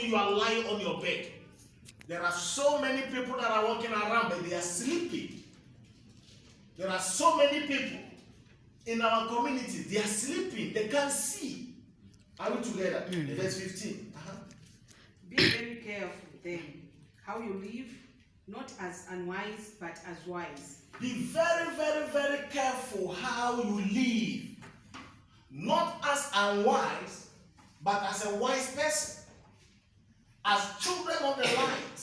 only you are lying on your bed. There are so many people that are walking around, but they are sleeping. There are so many people in our community, they are sleeping, they can't see. Are we together? Verse 15. Be very careful then how you live, not as unwise, but as wise. Be very, very, very careful how you live. Not as unwise, but as a wise person. As children of the light.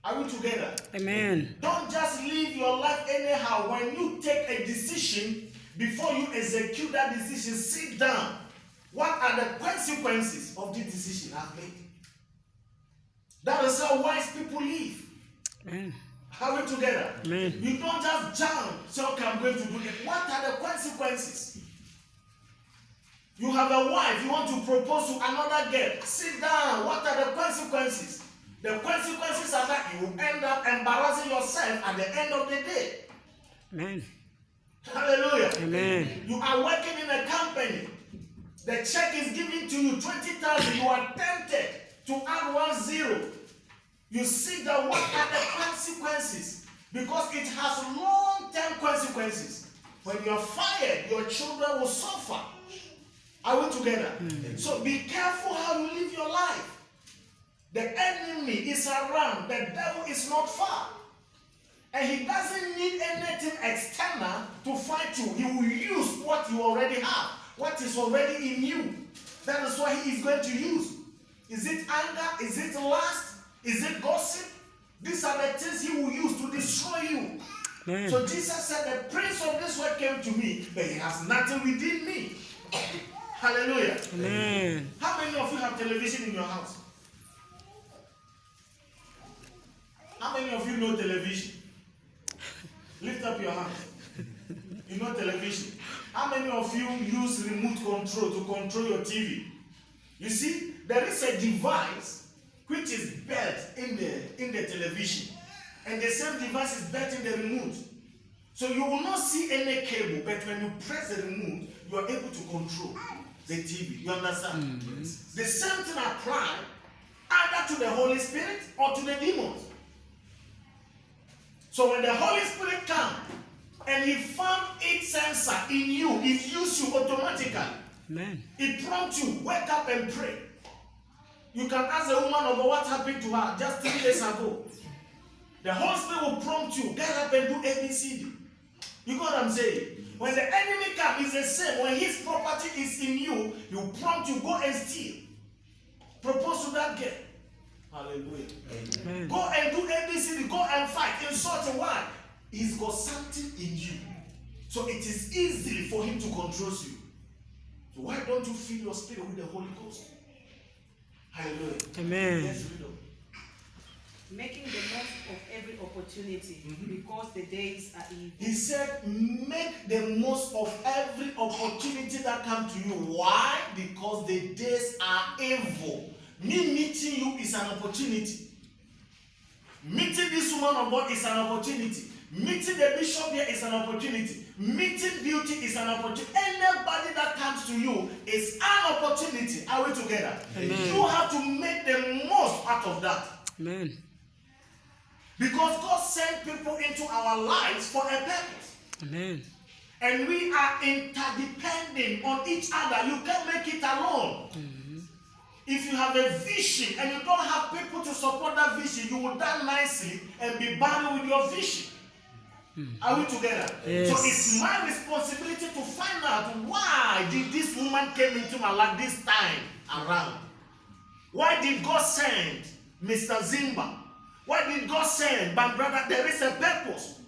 Are we together? Amen. Don't just live your life anyhow. When you take a decision, before you execute that decision, sit down. What are the consequences of this decision I've made? That is how wise people live. Amen. Are we together? Amen. You don't just jump, say, okay, I'm going to do it. What are the consequences? You have a wife, you want to propose to another girl. Sit down. What are the consequences? The consequences are that you will end up embarrassing yourself at the end of the day. Amen. Hallelujah. Amen. You are working in a company. The check is given to you 20,000. You are tempted to add 10. You see that what are the consequences? Because it has long-term consequences. When you are fired, your children will suffer. Are we together? So be careful how you live your life. The enemy is around. The devil is not far. And he doesn't need anything external to fight you. He will use what you already have, what is already in you. That is what he is going to use. Is it anger? Is it lust? Is it gossip? These are the things he will use to destroy you. Amen. So Jesus said, the prince of this world came to me, but he has nothing within me. Hallelujah. Amen. How many of you have television in your house? How many of you know television? Lift up your hand. You know television. How many of you use remote control to control your TV? You see, there is a device which is built in the television. And the same device is built in the remote. So you will not see any cable, but when you press the remote, you are able to control the TV. You understand? The same thing applies either to the Holy Spirit or to the demons. So when the Holy Spirit comes and he found its sensor in you, it uses you automatically. Amen. It prompts you, wake up and pray. You can ask the woman about what happened to her just 3 days ago. The Holy Spirit will prompt you, get up and do ABCD. You know what I'm saying? When the enemy comes, it's the same. When his property is in you, he will prompt you, go and steal. Propose to that girl. Hallelujah. Amen. Go and do ABCD, go and fight. Insult him. Why? He's got something in you. So it is easy for him to control you. So why don't you fill your spirit with the Holy Ghost? Hallelujah. Amen. Yes, read on. Making the most of every opportunity, because the days are evil. He said, make the most of every opportunity that comes to you. Why? Because the days are evil. Me meeting you is an opportunity. Meeting this woman of God is an opportunity. Meeting the bishop here is an opportunity. Meeting beauty is an opportunity. Anybody that comes to you is an opportunity. Are we together? Amen. You have to make the most out of that. Amen. Because God sent people into our lives for a purpose. Amen. And we are interdependent on each other. You can't make it alone. If you have a vision and you don't have people to support that vision, you will die nicely and be buried with your vision. Are we together? Yes. So it's my responsibility to find out why did this woman came into my life this time around. Why did God send Mr. Zimba? Why did God send my brother? There is a purpose.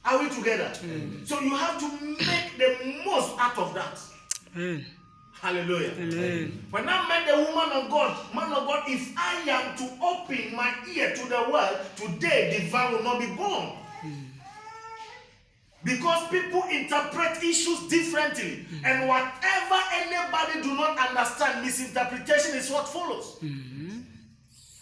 Are we together? So you have to make the most out of that. Amen. Hallelujah. Amen. When I met the woman of God, man of God, if I am to open my ear to the world, today the vow will not be born. Because people interpret issues differently. And whatever anybody do not understand, misinterpretation is what follows.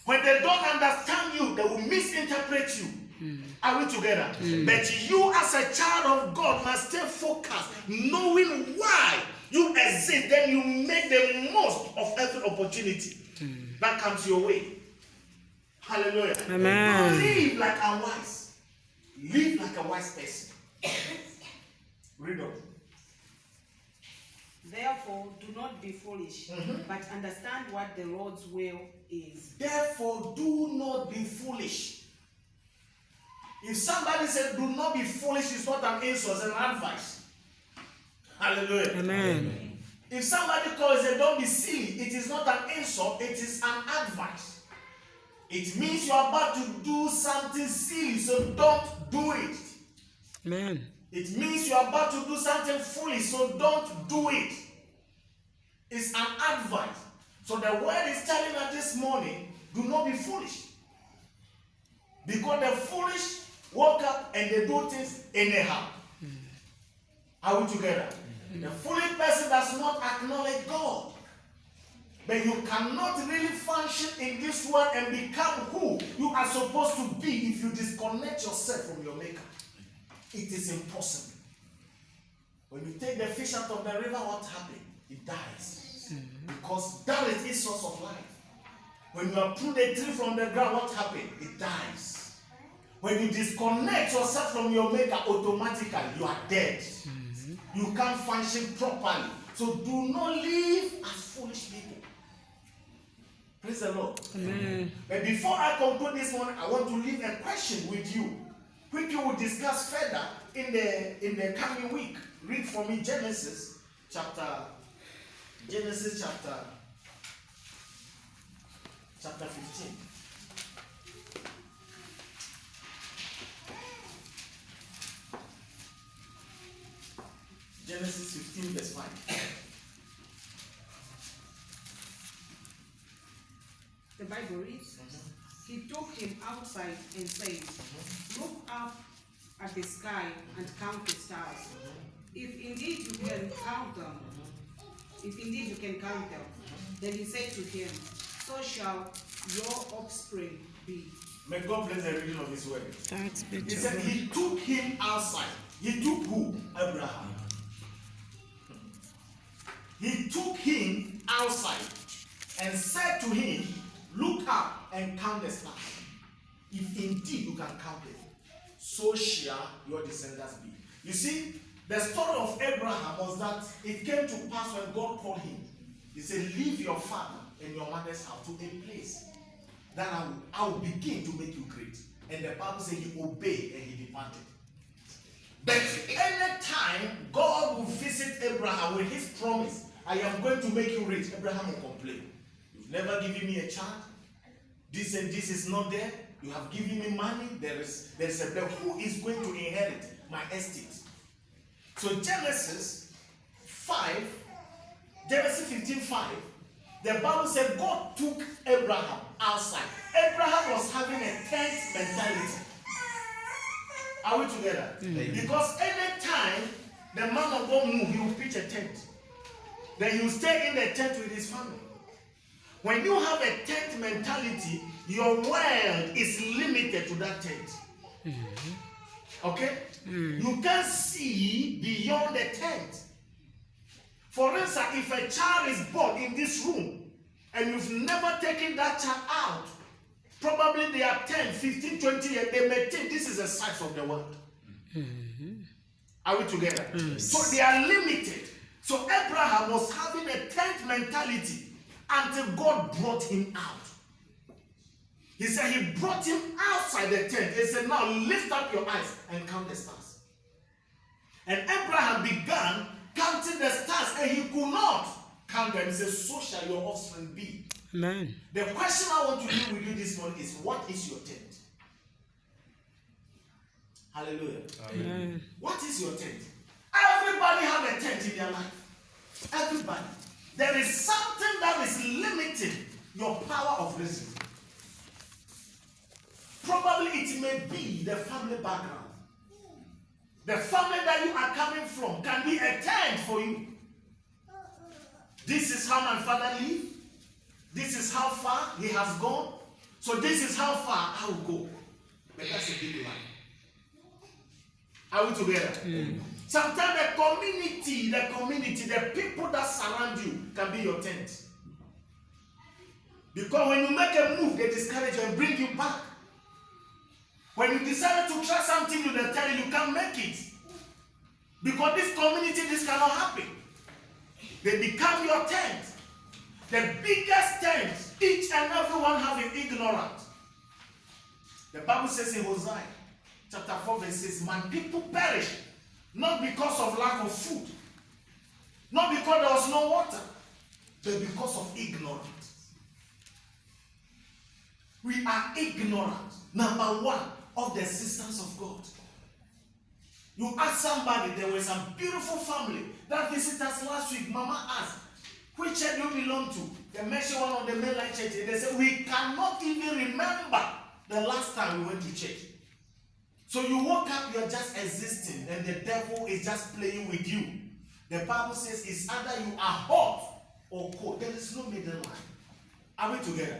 When they don't understand you, they will misinterpret you. Are we together? But you as a child of God must stay focused, knowing why You exist, then you make the most of every opportunity that comes your way. Hallelujah. Amen. Don't live like unwise. Live like a wise person. Read on. Therefore, do not be foolish, but understand what the Lord's will is. Therefore, do not be foolish. If somebody said, do not be foolish, it's not an insult, it's an advice. Hallelujah. Amen. If somebody calls it, don't be silly, it is not an insult, it is an advice. It means you are about to do something silly, so don't do it. Amen. It means you are about to do something foolish, so don't do it. It's an advice. So the word is telling us this morning, do not be foolish. Because the foolish woke up and they do things anyhow. Are we together? The foolish person does not acknowledge God. But you cannot really function in this world and become who you are supposed to be if you disconnect yourself from your maker. It is impossible. When you take the fish out of the river, what happens? It dies. Because that is its source of life. When you uproot a tree from the ground, what happens? It dies. When you disconnect yourself from your maker, automatically you are dead. You can't function properly. So do not live as foolish people. Praise the Lord. Amen. But before I conclude this morning, I want to leave a question with you, which we will discuss further in the coming week. Read for me Genesis chapter 15. Genesis 15 verse 5. The Bible reads, He took him outside and said, Look up at the sky and count the stars. If indeed you can count them, then he said to him, So shall your offspring be. May God bless the reading of His word. Thanks be He to said God. He took him outside. He took who? Abraham. He took him outside and said to him, Look up and count the stars. If indeed you can count it, so shall your descendants be. You see, the story of Abraham was that it came to pass when God called him. He said, Leave your father and your mother's house to a place that I will begin to make you great. And the Bible says he obeyed and he departed. But any time God will visit Abraham with his promise, I am going to make you rich, Abraham will complain. You've never given me a child. This and this is not there. You have given me money. There is a black. Who is going to inherit my estate? So Genesis 15:5, the Bible said God took Abraham outside. Abraham was having a tent mentality. Are we together? Because any time the man of God moves, he will pitch a tent. Then he will stay in the tent with his family. When you have a tent mentality, your world is limited to that tent. Okay? You can't see beyond the tent. For instance, if a child is born in this room and you've never taken that child out, probably they are 10, 15, 20 years, they may think this is the size of the world. Are we together? So they are limited. So Abraham was having a tent mentality until God brought him out. He said he brought him outside the tent. He said, now lift up your eyes and count the stars. And Abraham began counting the stars and he could not count them. He said, so shall your offspring be. Amen. The question I want to leave with you this morning is, what is your tent? Hallelujah. Amen. What is your tent? Everybody have a tent in their life. Everybody. There is something that is limiting your power of reason. Probably it may be the family background. The family that you are coming from can be a tent for you. This is how my father lived. This is how far he has gone. So this is how far I will go. But that's a big lie. Are we together? Sometimes the people that surround you can be your tent. Because when you make a move, they discourage you and bring you back. When you decide to try something, they tell you can't make it. Because this community, this cannot happen. They become your tent. The biggest tent, each and every one have an ignorant. The Bible says in Hosea, chapter 4, verse 6, my people perish, not because of lack of food, not because there was no water, but because of ignorance. We are ignorant, number one, of the existence of God. You ask somebody, there was a beautiful family that visited us last week. Mama asked, which church do you belong to? They mentioned one of the mainline churches. They said, we cannot even remember the last time we went to church. So you woke up, you're just existing, and the devil is just playing with you. The Bible says it's either you are hot or cold. There is no middle line. Are we together?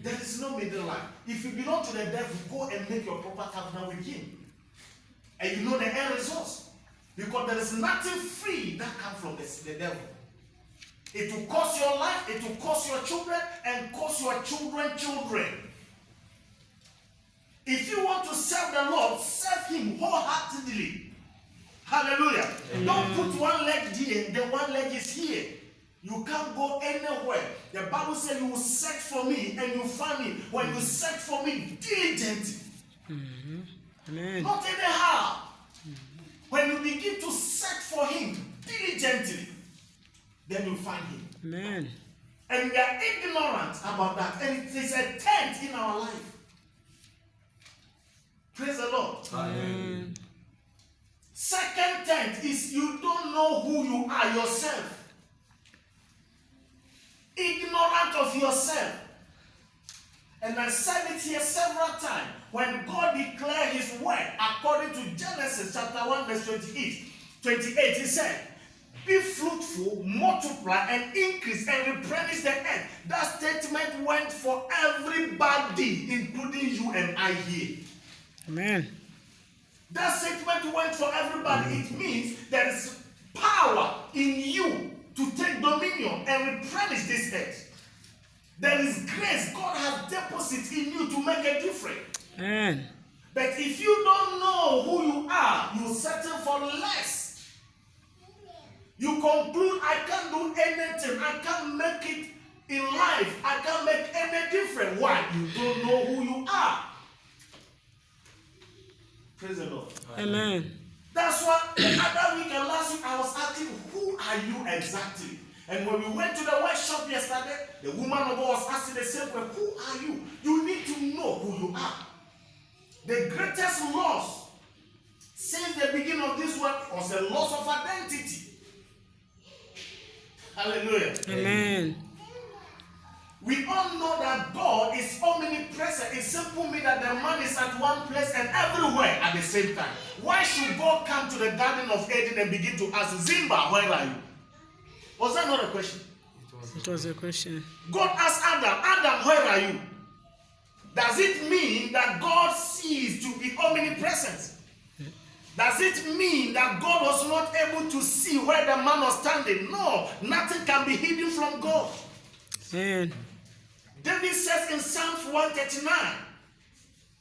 There is no middle line. If you belong to the devil, go and make your proper covenant with him. And you know the end results. Because there is nothing free that comes from the devil. It will cost your life, it will cost your children, and cost your children's children. If you want to serve the Lord, serve him wholeheartedly. Hallelujah. Don't put one leg here, the one leg is here. You can't go anywhere. The Bible says you will search for me and you find me when you search for me diligently. Amen. Not anyhow. When you begin to search for him diligently, then you find him. Amen. And we are ignorant about that. And it is a tent in our life. Praise the Lord. Amen. Second tent is you don't know who you are yourself. Ignorant of yourself. And I said it here several times. When God declared his word, according to Genesis chapter 1 verse 28, he said, be fruitful, multiply, and increase, and replenish the earth. That statement went for everybody, including you and I here. Amen. That statement went for everybody. It means there is power in you to take dominion and replenish this earth. There is grace God has deposited in you to make a difference. Amen. But if you don't know who you are, you settle for less. You conclude, I can't do anything. I can't make it in life. I can't make any difference. Why? You don't know who you are. Praise the Lord. Amen. That's why the other week and last week I was asking, who are you exactly? And when we went to the workshop yesterday, the woman of God was asking the same question, who are you? You need to know who you are. The greatest loss since the beginning of this work was the loss of identity. Hallelujah. Amen. We all know that God is omnipresent. It simply means that the man is at one place and everywhere at the same time. Why should God come to the Garden of Eden and begin to ask, Zimba, where are you? Was that not a question? It was a question. God asked Adam, where are you? Does it mean that God ceased to be omnipresent? Does it mean that God was not able to see where the man was standing? No, nothing can be hidden from God. Amen. David says in Psalms 139,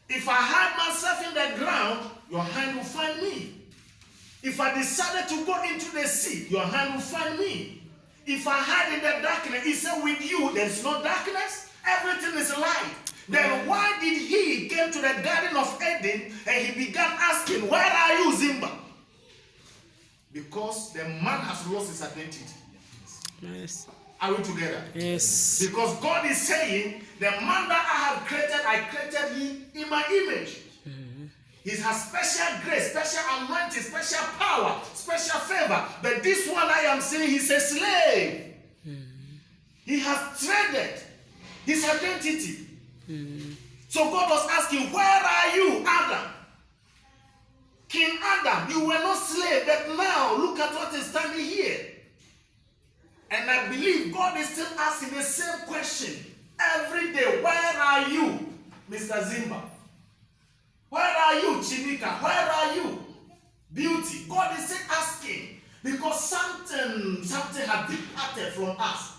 if I hide myself in the ground, your hand will find me. If I decided to go into the sea, your hand will find me. If I hide in the darkness, he said, with you, there's no darkness. Everything is light. Then why did he came to the Garden of Eden and he began asking, where are you, Zimba? Because the man has lost his identity. Yes. Are we together? Yes. Because God is saying, the man that I have created, I created him in my image. He has special grace, special anointing, special power, special favor. But this one I am saying, he's a slave. He has traded his identity. So God was asking, where are you, Adam? King Adam, you were not slave, but now look at what is standing here. And I believe God is still asking the same question every day. Where are you, Mr. Zimba? Where are you, Chinika? Where are you? beauty. God is still asking because something has departed from us.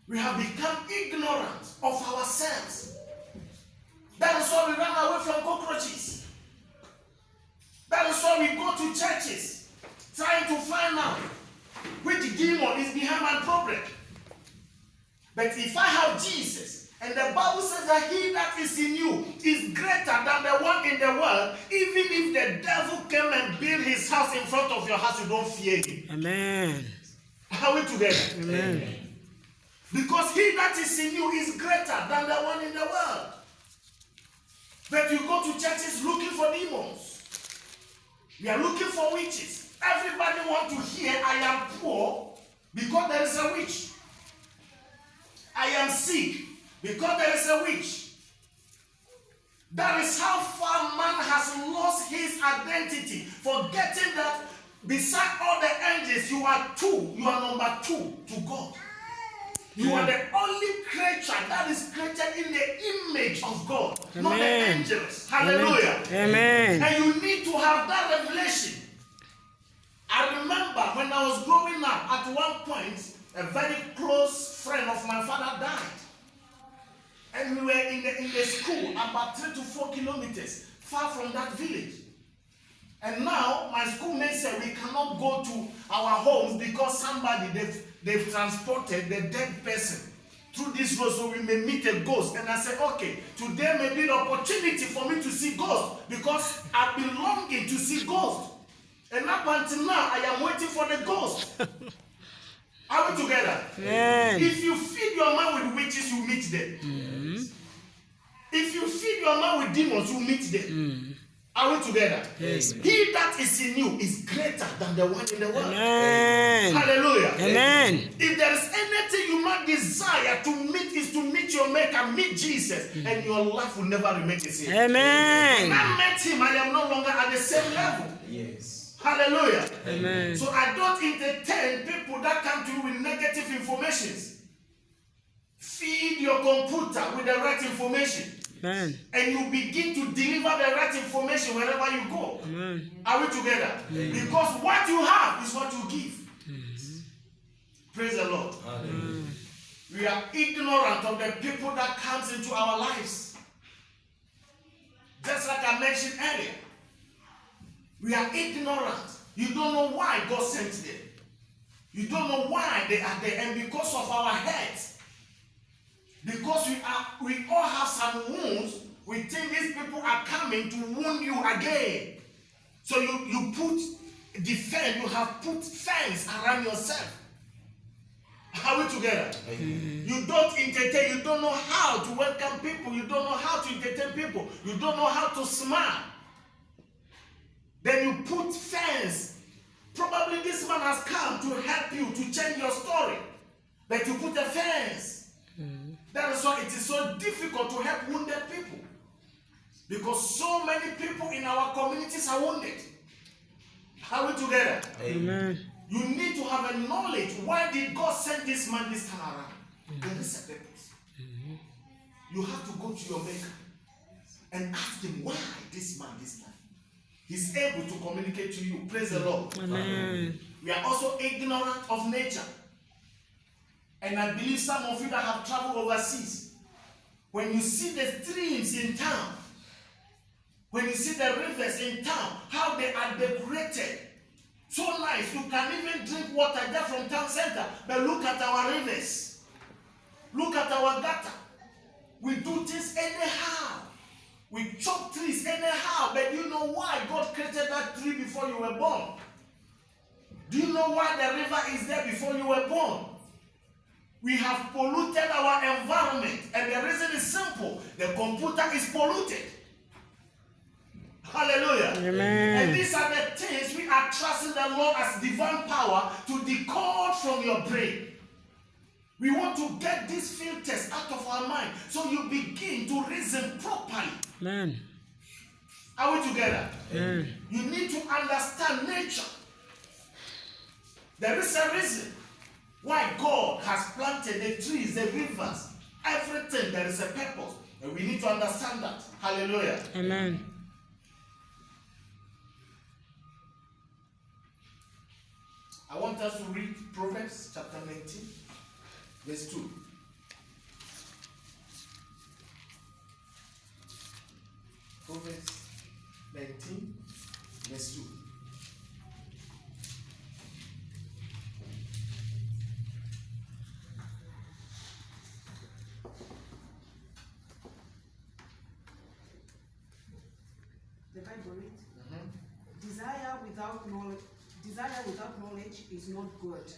We have become ignorant of ourselves. That is why we run away from cockroaches. That is why we go to churches trying to find out which demon is behind my problem. But if I have Jesus, and the Bible says that he that is in you is greater than the one in the world, even if the devil came and built his house in front of your house, you don't fear him. Amen. Are we together? Amen. Because he that is in you is greater than the one in the world. But you go to churches looking for demons. We are looking for witches. Everybody wants to hear, I am poor because there is a witch. I am sick because there is a witch. That is how far man has lost his identity, forgetting that beside all the angels, you are two. You are number two to God. You are the only creature that is created in the image of God, Amen. not the angels. Hallelujah. Amen. And you need to have that revelation. I remember when I was growing up, at one point, a very close friend of my father died. And we were in the school about 3 to 4 kilometers far from that village. And now my schoolmates said we cannot go to our homes because somebody, they've transported the dead person through this road so we may meet a ghost. And I said, okay, today may be the opportunity for me to see ghosts because I've been longing to see ghosts. And up until now, I am waiting for the ghost. Are we together? Amen. If you feed your mind with witches, you meet them. Mm. If you feed your mind with demons, you meet them. Mm. Are we together? Yes. He that is in you is greater than the one in the world. Amen. Hallelujah. Amen. If there is anything you might desire to meet, is to meet your maker, meet Jesus, and your life will never remain the same. When Amen. I met him, I am no longer at the same level. Yes. Hallelujah. Amen. So I don't entertain people that come to you with negative information. Feed your computer with the right information. Amen. And you begin to deliver the right information wherever you go. Amen. Are we together? Because what you have is what you give. Praise the Lord. Hallelujah. We are ignorant of the people that comes into our lives. Just like I mentioned earlier. We are ignorant. You don't know why God sent them. You don't know why they are there. And because of our heads, because we all have some wounds, we think these people are coming to wound you again. So you put defense, you have put fence around yourself. Are we together? You don't entertain, you don't know how to welcome people, you don't know how to entertain people, you don't know how to smile. Then you put fence. Probably this man has come to help you to change your story. But you put a fence. That is why it is so difficult to help wounded people. Because so many people in our communities are wounded. Are we together? Amen. You need to have a knowledge. Why did God send this man this time around? There is a purpose. You have to go to your maker and ask him why this man this time. He's able to communicate to you. Praise the Lord. Amen. We are also ignorant of nature. And I believe some of you that have traveled overseas, when you see the streams in town, when you see the rivers in town, how they are decorated, so nice, you can even drink water there from town center. But look at our rivers. Look at our gutter. We do things anyhow. We chop trees anyhow. But you know why God created that tree before you were born? Do you know why the river is there before you were born? We have polluted our environment. And the reason is simple. The computer is polluted. Hallelujah. Amen. And these are the things we are trusting the Lord as divine power to decode from your brain. We want to get these filters out of our mind so you begin to reason properly. Amen. Are we together? Amen. You need to understand nature. There is a reason why God has planted the trees, the rivers, everything. There is a purpose. And we need to understand that. Hallelujah. Amen. I want us to read Proverbs chapter 19, verse 2. Proverbs 19, verse 2. The Bible reads, Desire without knowledge is not good.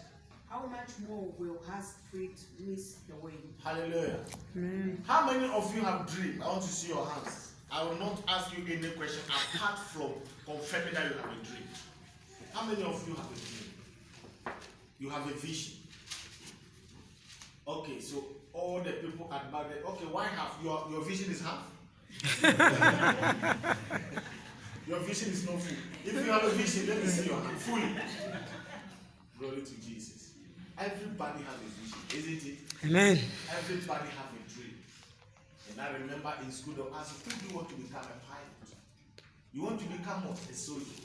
How much more will hast feet miss the way? Hallelujah. Amen. How many of you have dreamed? I want to see your hands. I will not ask you any question apart from confirming that you have a dream. How many of you have a dream? You have a vision. Okay, so all the people at back there. Okay, why half? Your vision is half? Your vision is not full. If you have a vision, let me see your hand fully. Glory to Jesus. Everybody has a vision, isn't it? Amen. Everybody has a dream. And I remember in school they asked, who do you want to become a pilot? You want to become what? A soldier.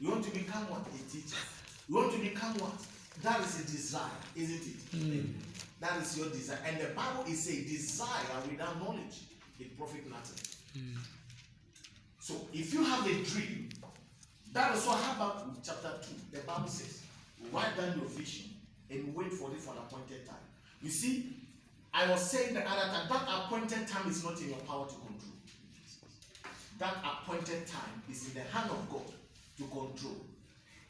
You want to become what? A teacher. You want to become what? That is a desire, isn't it? That is your desire. And the Bible is saying desire without knowledge, it profit nothing. So if you have a dream, that is what Habakkuk chapter 2, the Bible says, write down your vision and wait for it for an appointed time. You see, I was saying the other time, that appointed time is not in your power to control. That appointed time is in the hand of God to control.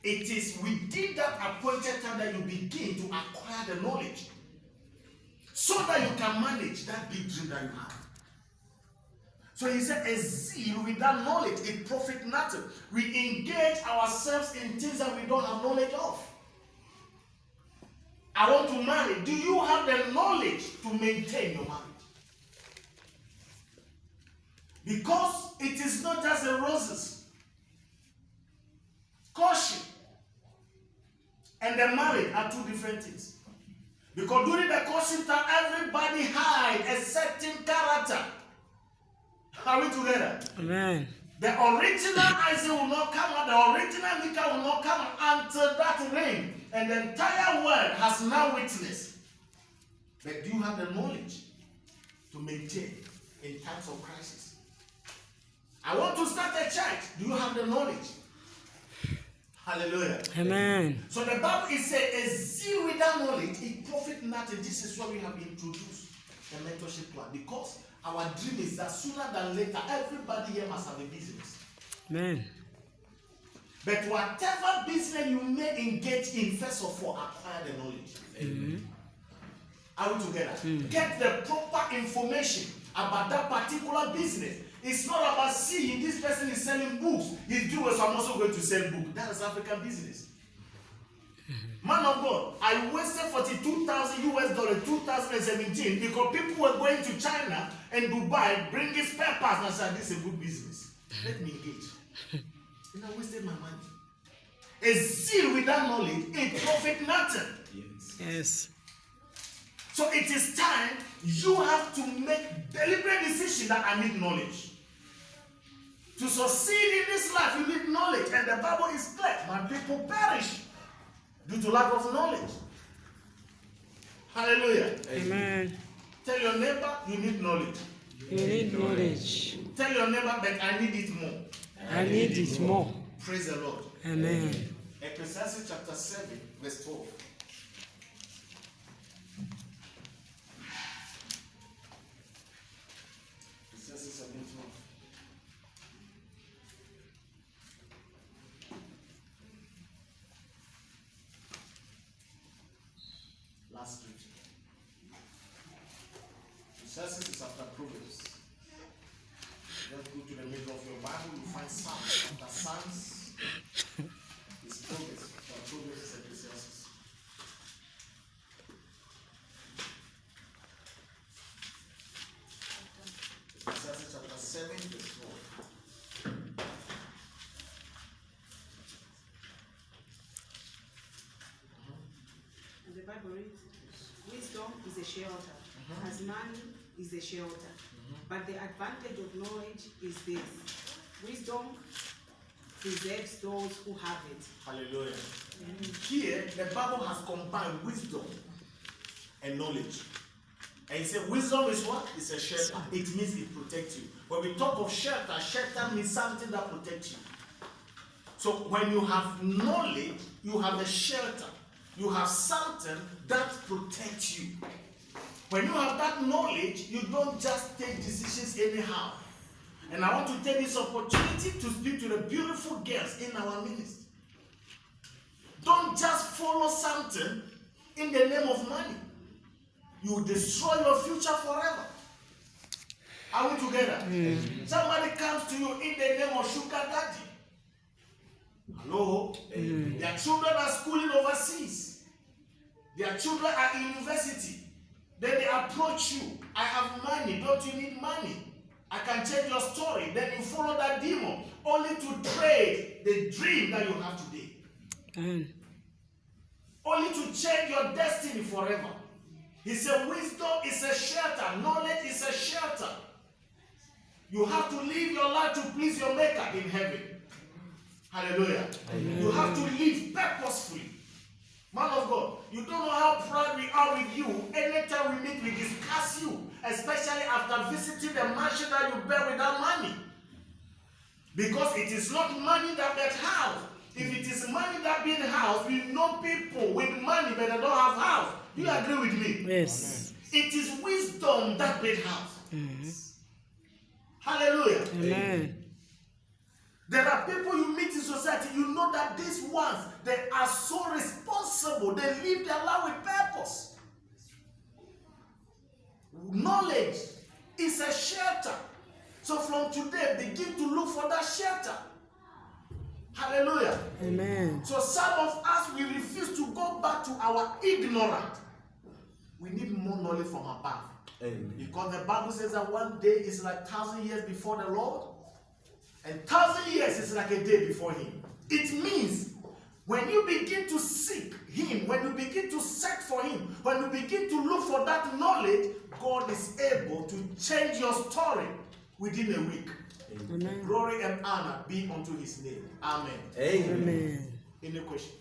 It is within that appointed time that you begin to acquire the knowledge so that you can manage that big dream that you have. So he said, a zeal without knowledge, it profit nothing. We engage ourselves in things that we don't have knowledge of. I want to marry. Do you have the knowledge to maintain your marriage? Because it is not just the roses. Caution and the marriage are two different things. Because during the caution time, everybody hide a certain character. Are we together? Amen. The original Isaac will not come out, the original Mika will not come out until that rain. And the entire world has now witnessed. But do you have the knowledge to maintain in times of crisis? I want to start a church. Do you have the knowledge? Hallelujah. Amen. So the Bible is saying, a zeal without knowledge, it profit nothing. This is why we have introduced the mentorship plan. Because our dream is that sooner than later, everybody here must have a business. Amen. But whatever business you may engage in, first of all, acquire the knowledge. Amen. Are we together? Get the proper information about that particular business. It's not about seeing this person is selling books. He's doing so I'm also going to sell books. That is African business. Man of God, I wasted $42,000 US 2017 because people were going to China and Dubai bringing spare parts. And I said, this is a good business. Let me engage. And I wasted my money. A zeal without knowledge, it profit nothing. Yes. So it is time you have to make deliberate decision that I need knowledge. To succeed in this life, you need knowledge. And the Bible is clear. My people perish due to lack of knowledge. Hallelujah. Amen. Tell your neighbor you need knowledge. You need knowledge. Tell your neighbor that I need it more. I need it more. Praise the Lord. Amen. Ecclesiastes chapter 7, verse 12. Ecclesiastes 7, 12. Last scripture. Ecclesiastes is after Proverbs. Let's go to the middle of your Bible, you find Psalms. After Psalms is Proverbs. After Proverbs is Ecclesiastes. Ecclesiastes chapter 7, verse 12. And the Bible reads, wisdom is a shelter, as money is a shelter. But the advantage of knowledge is this: wisdom preserves those who have it. Hallelujah. Here, the Bible has combined wisdom and knowledge. And he said, wisdom is what? It's a shelter. It means it protects you. When we talk of shelter, shelter means something that protects you. So when you have knowledge, you have a shelter. You have something that protects you. When you have that knowledge, you don't just take decisions anyhow. And I want to take this opportunity to speak to the beautiful girls in our ministry. Don't just follow something in the name of money. You will destroy your future forever. Are we together? Somebody comes to you in the name of sugar daddy. Hello? Their children are schooling overseas. Their children are in university. Then they approach you. I have money. Don't you need money? I can change your story. Then you follow that demon only to trade the dream that you have today. Only to change your destiny forever. He said wisdom is a shelter. Knowledge is a shelter. You have to live your life to please your maker in heaven. Hallelujah. Amen. You have to live purposefully. Man of God, you don't know how proud we are with you. Anytime we meet, we discuss you. Especially after visiting the mansion that you bear without money. Because it is not money that builds house. If it is money that builds house, we know people with money but they don't have house. You agree with me? Yes. It is wisdom that builds house. Hallelujah. Amen. There are people you meet in society, you know that these ones, they are so responsible. They live their life with purpose. Knowledge is a shelter. So from today, begin to look for that shelter. Hallelujah. Amen. So some of us, we refuse to go back to our ignorance. We need more knowledge from above. Amen. Because the Bible says that one day is like 1,000 years before the Lord. And 1,000 years is like a day before him. It means when you begin to seek him, when you begin to search for him, when you begin to look for that knowledge, God is able to change your story within a week. Amen. Glory and honor be unto his name. Amen. Amen. Any question?